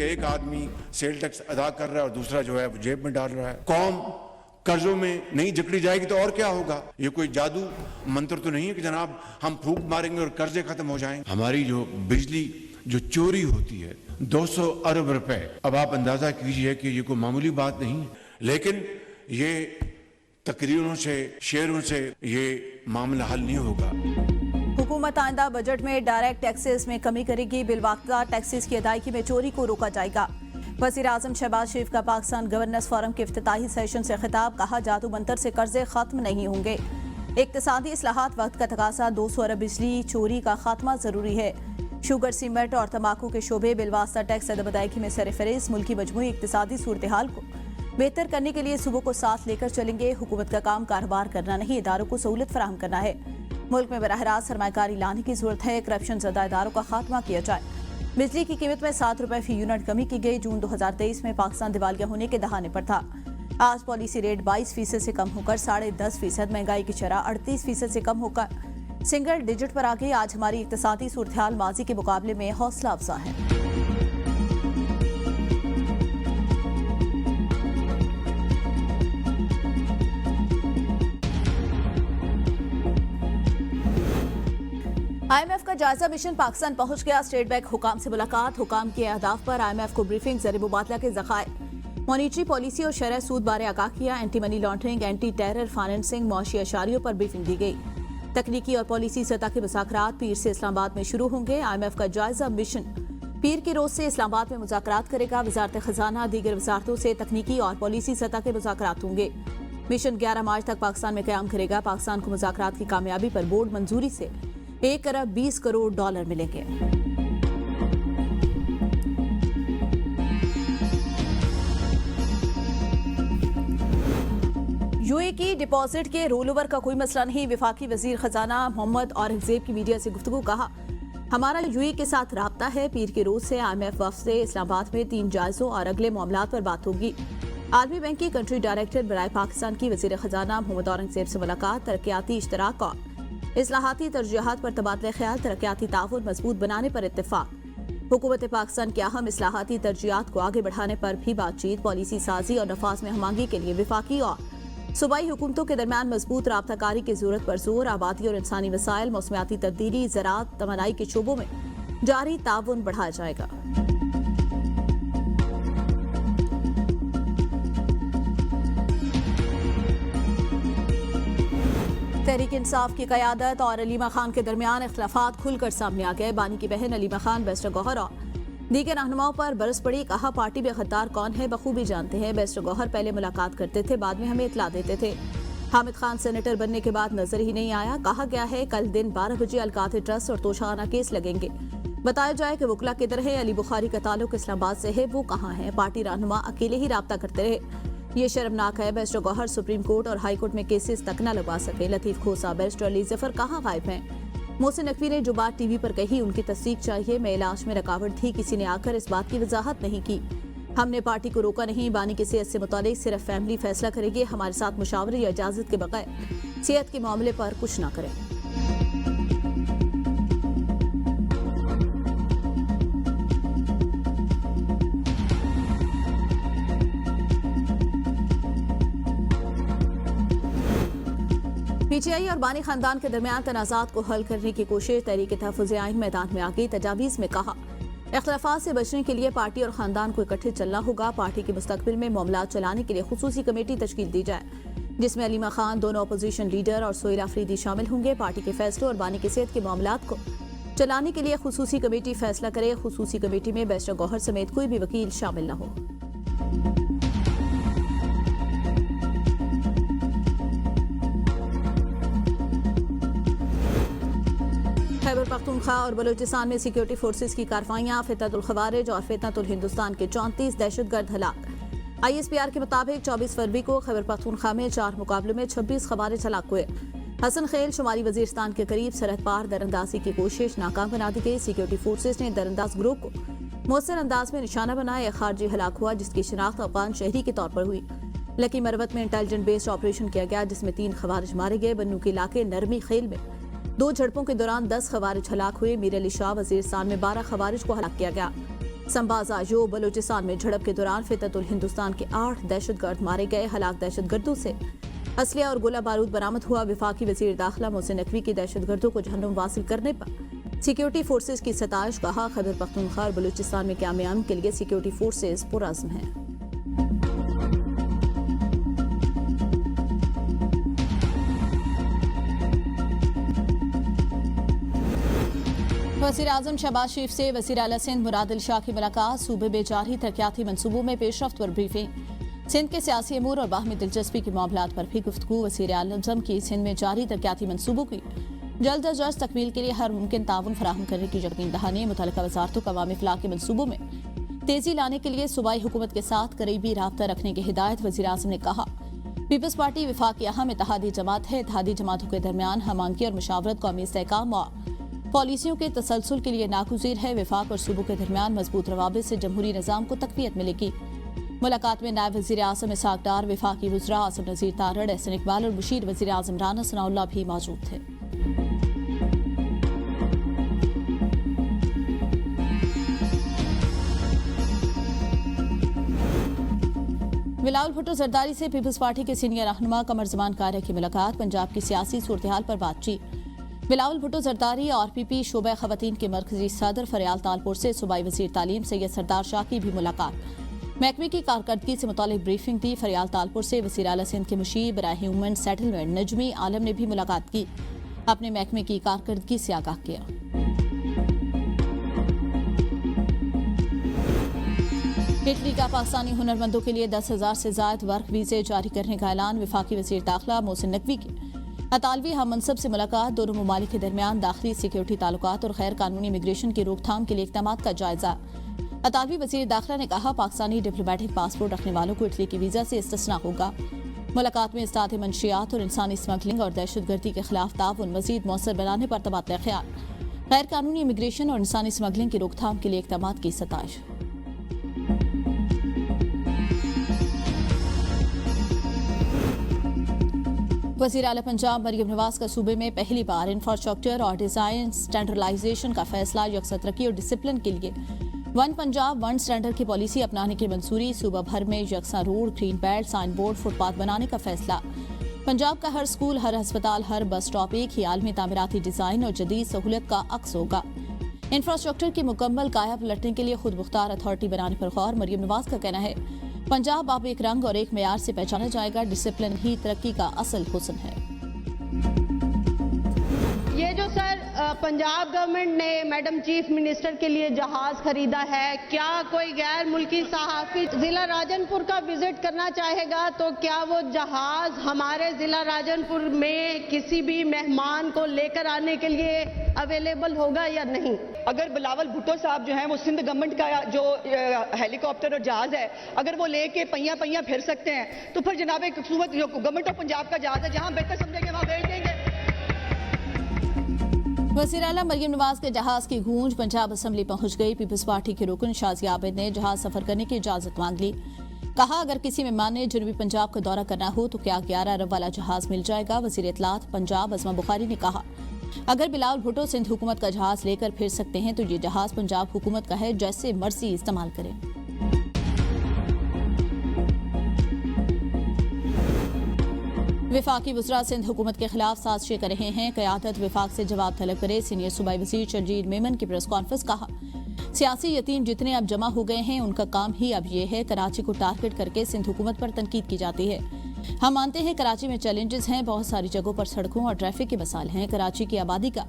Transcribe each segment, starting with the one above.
कि एक आदमी सेल टैक्स अदा कर रहा है और दूसरा जो है वो जेब में डाल रहा है। कौम कर्जों में नहीं जकड़ी जाएगी तो और क्या होगा? ये कोई जादू मंत्र तो नहीं है कि जनाब हम फूंक मारेंगे और कर्जे खत्म हो जाएंगे। हमारी जो बिजली जो चोरी होती है 200 अरब रुपए, अब आप अंदाजा कीजिए कि ये कोई मामूली बात नहीं है, लेकिन ये तकरीरों से शेयरों से ये मामला हल नहीं होगा। हुकूमत आइंदा बजट में डायरेक्ट टैक्सेस में कमी करेगी। बिलवाक़्ता टैक्सेस की अदायगी में चोरी को रोका जाएगा। वज़ीर आज़म शहबाज शरीफ का पाकिस्तान गवर्नर्स फोरम के इफ्तिताही सेशन से खिताब, कहा जादू मंतर से कर्जे खत्म नहीं होंगे। इक्तिसादी इस्लाहात वक्त का तकाजा, 200 अरब बिजली चोरी का खात्मा जरूरी है। शुगर, सीमेंट और तंबाकू के शोबे बिलवास्ता टैक्स अदब अदायगी में सरफहरिस्त। मुल्की मजमूई इक्तिसादी सूरत हाल को बेहतर करने के लिए सूबों को साथ लेकर चलेंगे। हुकूमत का काम कारोबार करना नहीं, इदारों को सहूलत फराहम करना है। मुल्क में बराह रास्त सरमाकारी लाने की जरूरत है। करप्शन ज़दा इदारों का खात्मा किया जाए। बिजली की कीमत में 7 रुपए फी यूनिट कमी की गई। जून 2023 में पाकिस्तान दिवालिया होने के दहाने पर था। आज पॉलिसी रेट 22% से कम होकर 10.5%, महंगाई की शरह 38% से कम होकर सिंगल डिजिट पर आ गई। आज हमारी इक्तिसादी सूरत हाल माजी के मुकाबले में हौसला अफजा है। IMF का जायजा मिशन पाकिस्तान पहुंच गया। स्टेट बैंक हुकाम से मुलाकात, हुकाम के अहदाफ पर IMF को ब्रीफिंग, ज़र मुबादला के ज़खायर, मॉनिटरी पॉलिसी और शरह सूद बारे आगाह किया। Anti money laundering, anti terror financing, मौशी अशारियों पर ब्रीफिंग दी गई। तकनीकी और पॉलिसी सतह के मुज़ाकरात पीर से इस्लामाबाद में शुरू होंगे। IMF का जायजा मिशन पीर के रोज से इस्लामाबाद में मुज़ाकरात करेगा। वजारत खजाना दीगर वजारतों से तकनीकी और पॉलिसी सतह के मुज़ाकरात होंगे। मिशन 11 मार्च तक पाकिस्तान में क़याम करेगा। पाकिस्तान को मुज़ाकरात की कामयाबी पर बोर्ड मंजूरी से 1 अरब 20 करोड़ डॉलर मिलेंगे। यूए की डिपॉजिट के रोल ओवर का कोई मसला नहीं। वफाकी वजीर खजाना मोहम्मद औरंगजेब की मीडिया से गुफ्तगू, कहा हमारा यूए के साथ राब्ता है। पीर के रोज से IMF वफ्द से इस्लामाबाद में 3 जायजों और अगले मामलात पर बात होगी। आलमी बैंक की कंट्री डायरेक्टर बराए पाकिस्तान की वजीर खजाना मोहम्मद औरंगजेब से मुलाकात, तरक्याती इश्तराक और इस्लाहाती तरजीहात पर तबादला ख्याल, तरक्याती ताउन मजबूत बनाने पर इत्तेफाक। हुकूमत पाकिस्तान के अहम इस्लाहाती तरजीहात को आगे बढ़ाने पर भी बातचीत। पॉलिसी साजी और नफाज में हमांगी के लिए वफाकी और सूबाई हुकूमतों के दरमियान मजबूत राब्ताकारी की जरूरत पर जोर। आबादी और इंसानी वसाइल, मौसमियाती तब्दीली, ज़राअत, तवानाई के शोबों में जारी ताउन बढ़ाया जाएगा। तहरीक इंसाफ की क़यादत और अलीमा खान के दरमियान इख्तिलाफात खुलकर सामने आ गए। बानी की बहन अलीमा खान बैरिस्टर गौहर और दीगर रहनुमाओं पर बरस पड़ी। कहा पार्टी में गद्दार कौन है बखूबी जानते हैं। बैरिस्टर गौहर पहले मुलाकात करते थे, बाद में हमें इतला देते थे। हामिद खान सेनेटर बनने के बाद नजर ही नहीं आया। कहा गया है कल दिन 12 बजे अलकात ट्रस्ट और तोशाखाना केस लगेंगे। बताया जाए कि वकला किधर है। अली बुखारी का ताल्लुक इस्लामाबाद से है, वो कहाँ है। पार्टी रहनुमा अकेले ही राब्ता करते रहे। ये शर्मनाक है। बैरिस्टर गौहर सुप्रीम कोर्ट और हाई कोर्ट में केसेस तक न लगवा सके। लतीफ खोसा, बैरिस्टर अली जफर कहाँ गायब हैं। मोहसिन नकवी ने जो बात टीवी पर कही उनकी तस्दीक चाहिए। मैं इलाज में रुकावट थी, किसी ने आकर इस बात की वजाहत नहीं की। हमने पार्टी को रोका नहीं। बानी की सेहत से मुतालिक सिर्फ फैमिली फैसला करेगी। हमारे साथ मुशावरे या इजाजत के बगैर सेहत के मामले पर कुछ ना करें। PTI और बानी खानदान के दरमियान तनाज़ात को हल करने की कोशिश। तहरीक तहफ़्फ़ुज़ आइन मैदान में आ गई। तजावीज़ में कहा इख्तिलाफ़ात से बचने के लिए पार्टी और खानदान को इकट्ठे चलना होगा। पार्टी के मुस्तक़बिल में मामलात चलाने के लिए खुसूसी कमेटी तश्कील दी जाए, जिसमें अलीमा खान, दोनों अपोजिशन लीडर और सोहेल आफरीदी शामिल होंगे। पार्टी के फैसलों और बानी की सेहत के मामलात को चलाने के लिए खुसूसी कमेटी फैसला करे। खुसूसी कमेटी में बैरिस्टर गौहर समेत कोई भी वकील शामिल न हो। खैबर पख्तूनख्वा और बलूचिस्तान में सिक्योरिटी फोर्सेस की कार्रवाइयां। फितनतुल खवारिज और फितनतुल हिंदुस्तान के 34 दहशतगर्द हलाक। ISPR के मुताबिक 24 फरवरी को खैबर पख्तूनख्वा में 4 मुकाबलों में 26 खवारिज हलाक हुए। हसन खेल शुमारी वजीरिस्तान के करीब सरहद पार दरअंदाजी की कोशिश नाकाम बना दी गई। सिक्योरिटी फोर्सेस ने दरअंदाज ग्रुप को मौसर अंदाज में निशाना बनाया। एक खारजी हलाक हुआ जिसकी शिनाख्त अफगान शहरी के तौर पर हुई। लकी मरवत में इंटेलिजेंट बेस्ड ऑपरेशन किया गया जिसमें 3 खवारिज मारे गए। बन्नू के इलाके नरमी खेल में 2 झड़पों के दौरान 10 खवारिज हलाक हुए। मीर अली शाह वजीरिस्तान में 12 खवारिज को हलाक किया गया। संबाजायो बलूचिस्तान में झड़प के दौरान फितरतुल हिंदुस्तान के 8 दहशतगर्द मारे गए। हलाक दहशतगर्दों से असलिया और गोला बारूद बरामद हुआ। वफाकी वजीर दाखिला मोहसिन नकवी की दहशतगर्दों को जहन्नुम वासिल करने पर सिक्योरिटी फोर्सेज की सताइश। कहा, खैबर पख्तूनख्वा और बलूचिस्तान में कामयाबी के लिए सिक्योरिटी फोर्सेज पुरअज़्म हैं। वज़ीर आज़म शहबाज शरीफ से वज़ीर आला सिंध मुराद अली शाह की मुलाकात। सूबे में जारी तरक्याती मनसूबों में पेशरफ्त पर ब्रीफिंग। सिंध के सियासी अमूर और बाहमी दिलचस्पी के मामलात पर भी गुफ्तगू। वज़ीर आज़म की सिंध में जारी तरक्याती मनसूबों की जल्द अज जल्द तकमील के लिए हर मुमकिन ताउन फराहम करने की यकीन दहानी। मुतल्लिका वज़ारतों का अवामी फलाह के मनसूबों में तेजी लाने के लिए सूबाई हुकूमत के साथ करीबी राब्ता रखने की हिदायत। वज़ीर आज़म ने कहा, पीपल्स पार्टी वफाक की अहम इत्तेहादी जमात है। इत्तेहादी जमातों के दरमियान हमांगी और मुशावरत कौमी इस्तेहकाम और पॉलिसियों के तसलसल के लिए नागुज़ीर है। वफाक और सूबों के दरमियान मजबूत रवाबित से जमहूरी निज़ाम को तक़वियत मिलेगी। मुलाकात में नायब वज़ीर आज़म इसहाक डार, वफाकी वज़रा आसिम नज़ीर तारड़, एहसन इकबाल और मुशीर वज़ीर आज़म राना सनाउल्लाह भी मौजूद थे। बिलावल भुट्टो जरदारी से पीपल्स पार्टी के सीनियर रहनुमा कमर ज़मान कार्य की मुलाकात। पंजाब की सियासी सूरत-ए-हाल पर बातचीत। बिलावल भुट्टो जरदारी और पीपी शोबा खवातीन के मरकजी सदर फरियाल तालपुर से सूबाई वज़ीर तालीम सैयद सरदार शाह की भी मुलाकात। महकमे की कारकर्दगी से मुतालिक ब्रीफिंग दी। फरियाल तालपुर से वज़ीर आला सिंध के मुशीर बराए ह्यूमन सेटलमेंट नजमी आलम ने भी मुलाकात की। अपने महकमे की कारकर्दगी से आगाह किया। इटली का पाकिस्तानी हुनरमंदों के लिए 10,000 से ज़ायद वर्क वीज़े जारी करने का ऐलान। वफाकी वज़ीर दाखिला मोहसिन नकवी की अतालवी हम मनसब से मुलाकात। दोनों ममालिक के दरमियान दाखिली सिक्योरिटी ताल्लुकात और गैर कानूनी इमिग्रेशन की रोकथाम के लिए इक़दामात का जायजा। अतालवी वज़ीर दाखिला ने कहा, पाकिस्तानी डिप्लोमेटिक पासपोर्ट रखने वालों को इटली की वीज़ा से इस्तिस्ना होगा। मुलाकात में इस्ताद मंशियात और इंसानी स्मगलिंग और दहशतगर्दी के खिलाफ ताउन मज़ीद मौसर बनाने पर तबादला ख्याल। गैर कानूनी इमिग्रेशन और इंसानी स्मगलिंग की रोकथाम के लिए इक़दामात की सताइश। वज़ीर आला पंजाब मरियम नवाज का सूबे में पहली बार इंफ्रास्ट्रक्चर और डिज़ाइन स्टैंडर्डाइजेशन का फैसला। यकसा तरक्की और डिसिप्लिन के लिए वन पंजाब वन स्टैंडर्ड की पॉलिसी अपनाने की मंजूरी। सूबा भर में यकसा road, green belt, sign board, footpath बनाने का फैसला। पंजाब का हर स्कूल, हर अस्पताल, हर बस स्टॉप एक ही आलमी तामीराती डिज़ाइन और जदीद सहूलत का अक्स होगा। इंफ्रास्ट्रक्चर की मुकम्मल काया पलटने के लिए खुद मुख्तार अथॉरिटी बनाने पर गौर। मरियम नवाज का कहना है, पंजाब अब एक रंग और एक मेयार से पहचाना जाएगा। डिसिप्लिन ही तरक्की का असल हुस्न है। ये जो सर पंजाब गवर्नमेंट ने मैडम चीफ मिनिस्टर के लिए जहाज खरीदा है, क्या कोई गैर मुल्की सहाफ़ी जिला राजनपुर का विजिट करना चाहेगा तो क्या वो जहाज हमारे जिला राजनपुर में किसी भी मेहमान को लेकर आने के लिए अवेलेबल होगा या नहीं? अगर बिलावल भुट्टो साहब जो हैं वो सिंध गवर्नमेंट का जो हेलीकॉप्टर और जहाज है, अगर वो लेके पहिया पहिया फिर सकते हैं तो फिर जनाब एक खूबसूरत जो गवर्नमेंट ऑफ पंजाब का जहाज है, जहां बेहतर समझेंगे वहां भेज देंगे। वज़ीर आला मरियम नवाज के जहाज की गूंज पंजाब असम्बली पहुंच गई। पीपल्स पार्टी के रुकन शाजी आबिद ने जहाज सफर करने की इजाजत मांग ली। कहा, अगर किसी मेहमान ने जनूबी पंजाब का दौरा करना हो तो क्या 11 अरब वाला जहाज मिल जाएगा। वज़ीर इत्तलात पंजाब अज़मा बुखारी ने कहा, अगर बिलावल भुट्टो सिंध हुकूमत का जहाज लेकर फिर सकते हैं तो ये जहाज पंजाब हुकूमत का है, जैसे मर्जी इस्तेमाल करें। विफाकी वज़रा सिंध हुकूमत के खिलाफ साजिशें कर रहे हैं। क़यादत विफाक से जवाब तलब करे। सीनियर सूबाई वज़ीर शर्जील मेमन की प्रेस कॉन्फ्रेंस। कहा, सियासी यतीम जितने अब जमा हो गए हैं उनका काम ही अब ये है, कराची को टारगेट करके सिंध हुकूमत पर तनकीद की जाती है। हम मानते हैं कराची में चैलेंजेस हैं, बहुत सारी जगहों पर सड़कों और ट्रैफिक के मसाइल हैं। कराची की आबादी का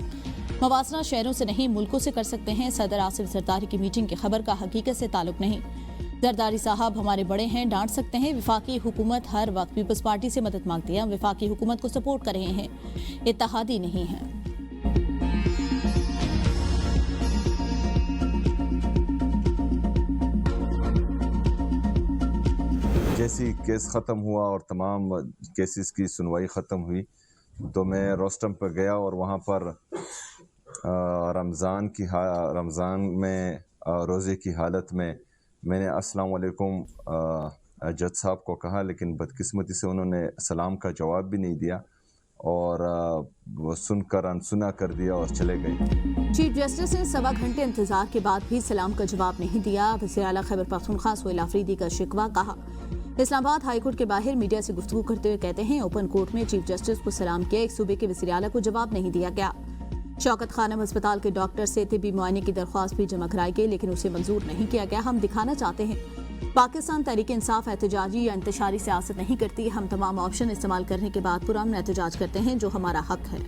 मवासना शहरों से नहीं मुल्कों से कर सकते हैं। सदर आसिफ जरदारी की मीटिंग की खबर का हकीकत से ताल्लुक नहीं। जरदारी साहब हमारे बड़े हैं, डांट सकते हैं। विफाकी हुकूमत हर वक्त पीपल्स पार्टी से मदद मांगती है। हम विफाकी हुकूमत को सपोर्ट कर रहे हैं, इत्तेहादी नहीं है। जैसे ही केस ख़त्म हुआ और तमाम केसेस की सुनवाई ख़त्म हुई तो मैं रोस्टम पर गया और वहाँ पर रमज़ान में रोज़े की हालत में मैंने अस्सलाम वालेकुम जज साहब को कहा, लेकिन बदकिस्मती से उन्होंने सलाम का जवाब भी नहीं दिया और वो सुनकर अनसुना कर दिया और चले गए। चीफ जस्टिस ने 1.25 घंटे इंतजार के बाद भी सलाम का जवाब नहीं दिया। वज़ीर आला खैबर पख्तूनख्वा सोहेल आफरीदी का शिकवा। कहा, इस्लामाबाद हाईकोर्ट के बाहर मीडिया से गुफ्तगू करते हुए कहते हैं, ओपन कोर्ट में चीफ जस्टिस को सलाम किया, एक सूबे के वज़ीर आला को जवाब नहीं दिया गया। शौकत खानम अस्पताल के डॉक्टर से तिब्बी मुआयने की दरख्वास्त भी जमा कराई गई, लेकिन उसे मंजूर नहीं किया गया। हम दिखाना चाहते हैं पाकिस्तान तहरीक इंसाफ एहतजाजी या इंतशारी सियासत नहीं करती। हम तमाम ऑप्शन इस्तेमाल करने के बाद पुरअमन एहतजाज करते हैं, जो हमारा हक है।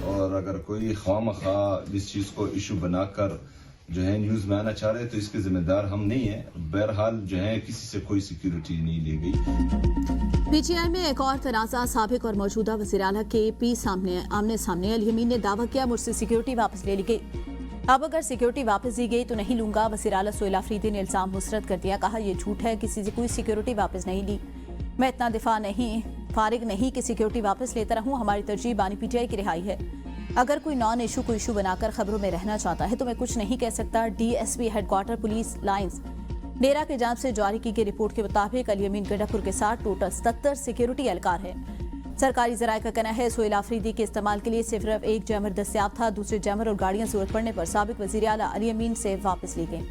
और अगर कोई ख्वामखा इस चीज़ को इशू बनाकर जो है न्यूज़ में आना चाह रहे हैं तो इसके जिम्मेदार हम नहीं है। बहरहाल जो है किसी से कोई सिक्योरिटी नहीं ली गई। पीटीआई में एक और तनाज़ा, साबिक और मौजूदा वज़ीर आला के पी आमने सामने। अल यमीन ने दावा किया, मुझसे सिक्योरिटी वापस ले ली गई, अब अगर सिक्योरिटी वापस दी गई तो नहीं लूंगा। वज़ीर आला सोहेल आफरीदी ने इल्जाम मुस्तरद कर दिया। कहा, यह झूठ है, किसी से कोई सिक्योरिटी वापस नहीं ली। मैं इतना फारिग नहीं कि सिक्योरिटी वापस लेता रहूं। हमारी तरजीह बानी पीटीआई की रिहाई है। अगर कोई नॉन इशू को इशू बनाकर खबरों में रहना चाहता है तो मैं कुछ नहीं कह सकता। डीएसपी हेडक्वार्टर पुलिस लाइंस डेरा के जांच से जारी की गई रिपोर्ट के मुताबिक अल यमीन गंडापुर के साथ टोटल 77 सिक्योरिटी एहलकार है। सरकारी जराये का कहना है, सोहेल आफरीदी के इस्तेमाल के लिए सिर्फ एक जैमर दस्तियाब था। दूसरे जैमर और गाड़ियां जरूरत पड़ने पर साबिक वज़ीर आला अल यमीन से वापस ली गई।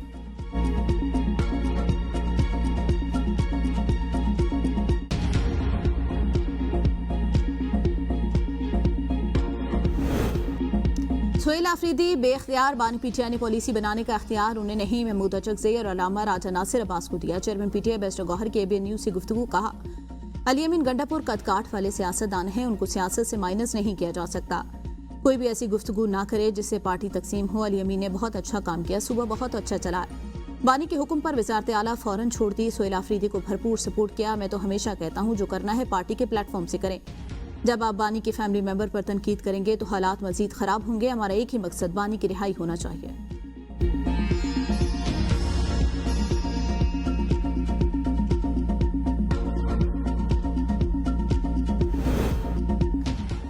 सोहेल आफरीदी बेख्तियार, बानी पीटीआई ने पॉलिसी बनाने का अख्तियार उन्हें नहीं, महमूद अचकज़ई और अलामा राजा नासिर अब्बास को दिया। चेयरमैन पीटीआई बैरिस्टर गौहर की एबीएन न्यूज़ से गुफ्तगू। कहा, अल यमीन गंडापुर कदकाठ वाले सियासतदान हैं, उनको सियासत से माइनस नहीं किया जा सकता। कोई भी ऐसी गुफ्तगू ना करे जिससे पार्टी तकसीम हो। अल यमीन ने बहुत अच्छा काम किया, सुबह बहुत अच्छा चला। बानी के हुक्म पर वज़ारत आला फौरन छोड़ दी। सोहेल आफरीदी को भरपूर सपोर्ट किया। मैं तो हमेशा कहता हूँ, जो करना है पार्टी के प्लेटफॉर्म से करें। जब आप बानी के फैमिली मेंबर पर तनकीद करेंगे तो हालात मजीद खराब होंगे। हमारा एक ही मकसद बानी की रिहाई होना चाहिए।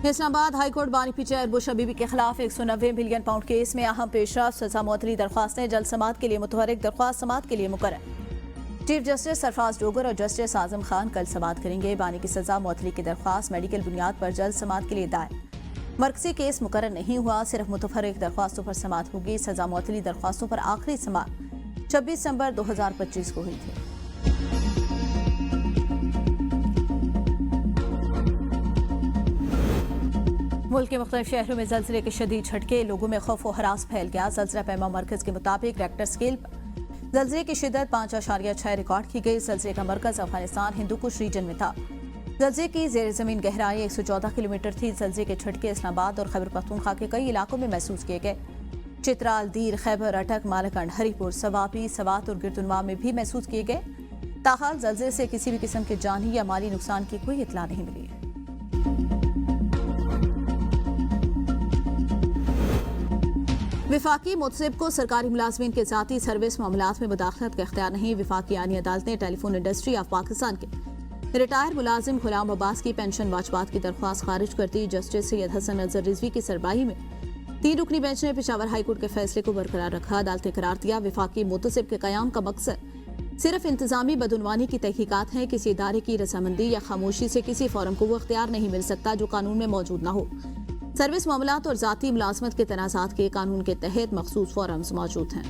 इस्लामाबाद हाईकोर्ट बानी पीटीआई अरबुश हबीबी के खिलाफ 190 मिलियन पाउंड केस में अहम पेशरफ, सजा मुअत्तली दरख्वास्तें जल्द समाअत के लिए मुतहर्रिक, दरख्वास्त समाअत के लिए मुकर्रर। चीफ जस्टिस सरफराज डोगर और जस्टिस आजम खान कल समाअत करेंगे। बानी की सजा मुअत्तली की दरख्वास्त मेडिकल बुनियाद पर जल्द समाअत के लिए दायर। मरकजी केस मुकर्रर नहीं हुआ, सिर्फ मुतफर्रिक दरख्वास्तों पर समाअत होगी। सजा मुअत्तली दरख्वास्तों पर आखिरी समाअत 26 दिसंबर 2025 को हुई थी। मुल्क के मुख्तलिफ शहरों में ज़लज़ले के शदीद झटके, लोगों में खौफ व हरास फैल गया। ज़लज़ला पैमा मरकज़ के मुताबिक रेक्टर स्केल पर ज़लज़ले की शिद्दत 5.6 रिकॉर्ड की गई। ज़लज़ले का मरकज़ अफगानिस्तान हिंदुकुश रीजन में था। ज़लज़ले की ज़ेर ज़मीन गहराई 114 किलोमीटर थी। ज़लज़ले के झटके इस्लामाबाद और खैबर पख्तूनख्वा के कई इलाकों में महसूस किए गए। चित्राल, दीर, खैबर, अटक, मालकंड, हरीपुर, सवाबी, सवात और गिरदुनवा में भी महसूस किए गए। ताहाल ज़लज़ले से किसी भी किस्म के जानी या माली नुकसान की कोई इत्तला नहीं मिली। विफाकी मुतसिब को सरकारी मुलाजमीन के ज़ाती सर्विस मामलात में मुदाखलत का इख्तियार नहीं। विफाकी आईनी अदालत ने टेलीफोन इंडस्ट्री ऑफ पाकिस्तान के रिटायर मुलाजिम गुलाम अब्बास की पेंशन वाजबात की दरख्वास्त खारिज कर दी। जस्टिस सैयद हसन नजर रिजवी की सरबराही में 3 रुकनी बेंच ने पेशावर हाईकोर्ट के फैसले को बरकरार रखा। अदालत ने करार दिया, विफाकी मुतसिब के कयाम का मकसद सिर्फ इंतजामी बदउनवानी की तहकीकात है। किसी इदारे की रजामंदी या खामोशी से किसी फॉरम को वो इख्तियार नहीं मिल सकता जो कानून में मौजूद न हो। सर्विस मामलात और ज़ाती मुलाजमत के तनाज़ात के कानून के तहत मखसूस फोरम्स मौजूद हैं।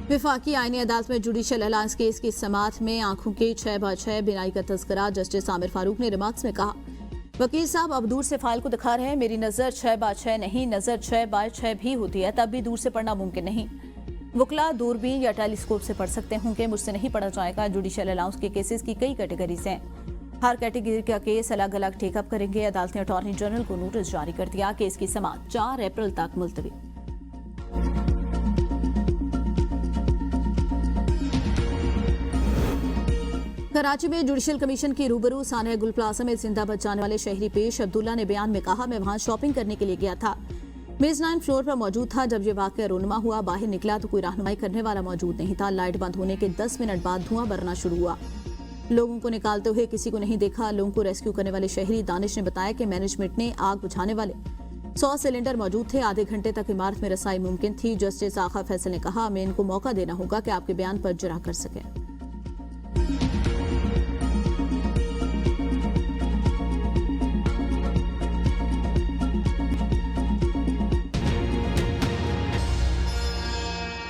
विफाकी आईनी अदालत में जुडिशल अलायंस केस की समाअत में आंखों के 6x6 बिनाई का तस्करा जस्टिस आमिर फारूक ने रिमार्क्स में कहा, वकील साहब अब दूर से फाइल को दिखा रहे हैं, मेरी नज़र 6x6 नहीं, नज़र 6x6 भी होती है, तब भी दूर से पढ़ना मुमकिन नहीं। वकला दूरबीन या टेलीस्कोप से पढ़ सकते होंगे, मुझसे नहीं पढ़ा जाएगा। जुडिशल अलाउंस के केसेस की कई कैटेगरीज हैं, हर कैटेगरी का केस अलग अलग टेकअप करेंगे। अदालत ने अटॉर्नी जनरल को नोटिस जारी कर दिया। केस की समाअत 4 अप्रैल तक मुलतवी। कराची में जुडिशल कमीशन की रूबरू सानिया गुल प्लाजा में जिंदा बच जाने वाले शहरी पेश अब्दुल्ला ने बयान में कहा, मैं वहां शॉपिंग करने के लिए गया था, मेज 9 फ्लोर पर मौजूद था। जब ये वाकया रोनुमा हुआ, बाहर निकला तो कोई रहनुमाई करने वाला मौजूद नहीं था। लाइट बंद होने के 10 मिनट बाद धुआं भरना शुरू हुआ। लोगों को निकालते हुए किसी को नहीं देखा। लोगों को रेस्क्यू करने वाले शहरी दानिश ने बताया कि मैनेजमेंट ने आग बुझाने वाले 100 सिलेंडर मौजूद थे। आधे घंटे तक इमारत में रसाई मुमकिन थी। जस्टिस आका फैसल ने कहा, हमें इनको मौका देना होगा कि आपके बयान पर जरा कर सकें।